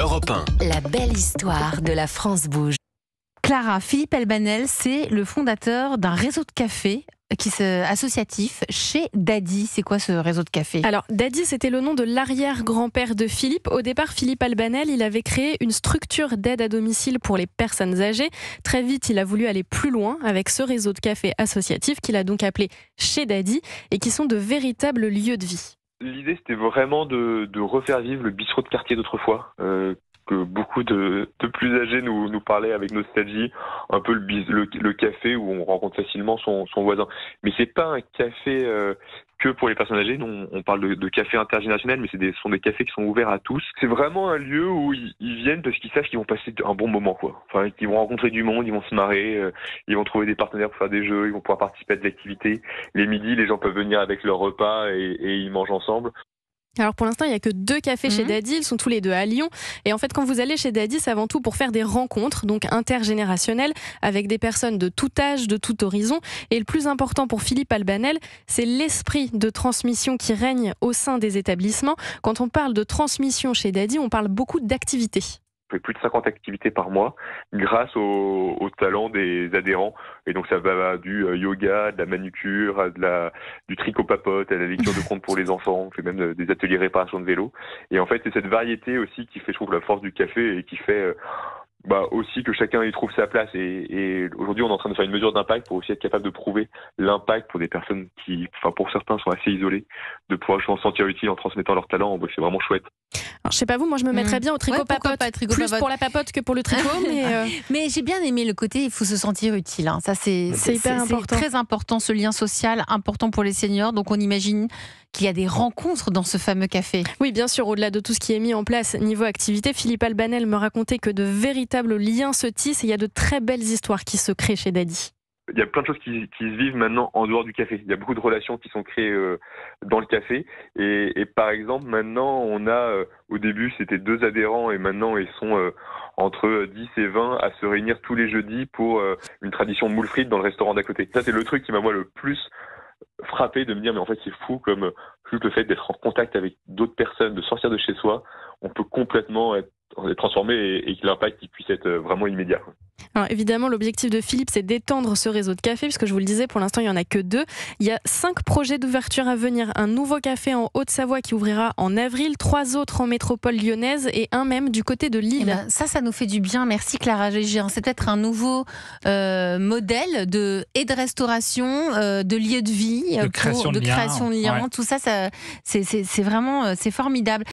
Europe 1. La belle histoire de la France bouge. Clara, Philippe Albanel, c'est le fondateur d'un réseau de café associatif chez Daddy. C'est quoi ce réseau de café ? Alors, Daddy, c'était le nom de l'arrière-grand-père de Philippe. Au départ, Philippe Albanel, il avait créé une structure d'aide à domicile pour les personnes âgées. Très vite, il a voulu aller plus loin avec ce réseau de café associatif qu'il a donc appelé Chez Daddy et qui sont de véritables lieux de vie. L'idée, c'était vraiment de refaire vivre le bistrot de quartier d'autrefois, que beaucoup de plus âgés nous parlaient avec nostalgie, un peu le café où on rencontre facilement son voisin. Mais c'est pas un café que pour les personnes âgées. Nous, on parle de café intergénérationnel, mais ce sont des cafés qui sont ouverts à tous. C'est vraiment un lieu où ils viennent parce qu'ils savent qu'ils vont passer un bon moment, quoi. Enfin, qu'ils vont rencontrer du monde, ils vont se marrer, ils vont trouver des partenaires pour faire des jeux, ils vont pouvoir participer à des activités. Les midis, les gens peuvent venir avec leur repas et ils mangent ensemble. Alors pour l'instant, il n'y a que 2 cafés chez Daddy, ils sont tous les 2 à Lyon. Et en fait, quand vous allez chez Daddy, c'est avant tout pour faire des rencontres, donc intergénérationnelles, avec des personnes de tout âge, de tout horizon. Et le plus important pour Philippe Albanel, c'est l'esprit de transmission qui règne au sein des établissements. Quand on parle de transmission chez Daddy, on parle beaucoup d'activités. On fait plus de 50 activités par mois grâce au talent des adhérents. Et donc ça va du yoga, de la manucure, du tricot papote, à la lecture de contes pour les enfants. On fait même des ateliers réparation de vélo. Et en fait, c'est cette variété aussi qui fait, je trouve, la force du café et qui fait aussi que chacun y trouve sa place. Et aujourd'hui, on est en train de faire une mesure d'impact pour aussi être capable de prouver l'impact pour des personnes qui, pour certains, sont assez isolées, de pouvoir s'en sentir utile en transmettant leur talent. C'est vraiment chouette. Alors, je sais pas vous, moi je me mettrais bien au tricot papote. Plus pour la papote que pour le tricot. Mais j'ai bien aimé le côté, il faut se sentir utile. Hein. Ça, c'est hyper important. C'est très important, ce lien social, important pour les seniors. Donc on imagine qu'il y a des rencontres dans ce fameux café. Oui, bien sûr, au-delà de tout ce qui est mis en place niveau activité, Philippe Albanel me racontait que de véritables liens se tissent et il y a de très belles histoires qui se créent chez Daddy. Il y a plein de choses qui se vivent maintenant en dehors du café. Il y a beaucoup de relations qui sont créées dans le café. Et par exemple, maintenant, on a, au début, c'était 2 adhérents et maintenant, ils sont entre 10 et 20 à se réunir tous les jeudis pour une tradition moule frites dans le restaurant d'à côté. Ça, c'est le truc qui m'a, moi, le plus frappé de me dire, mais en fait, c'est fou comme juste le fait d'être en contact avec d'autres personnes, de sortir de chez soi, on peut complètement être transformé et que l'impact puisse être vraiment immédiat. Alors évidemment, l'objectif de Philippe, c'est d'étendre ce réseau de café, puisque je vous le disais, pour l'instant, il n'y en a que 2. Il y a 5 projets d'ouverture à venir. Un nouveau café en Haute-Savoie qui ouvrira en avril, 3 autres en métropole lyonnaise et un même du côté de Lille. Ça nous fait du bien. Merci Clara Gégé. C'est peut-être un nouveau modèle de restauration, de lieu de vie, de création de liens. Tout ça, c'est vraiment formidable.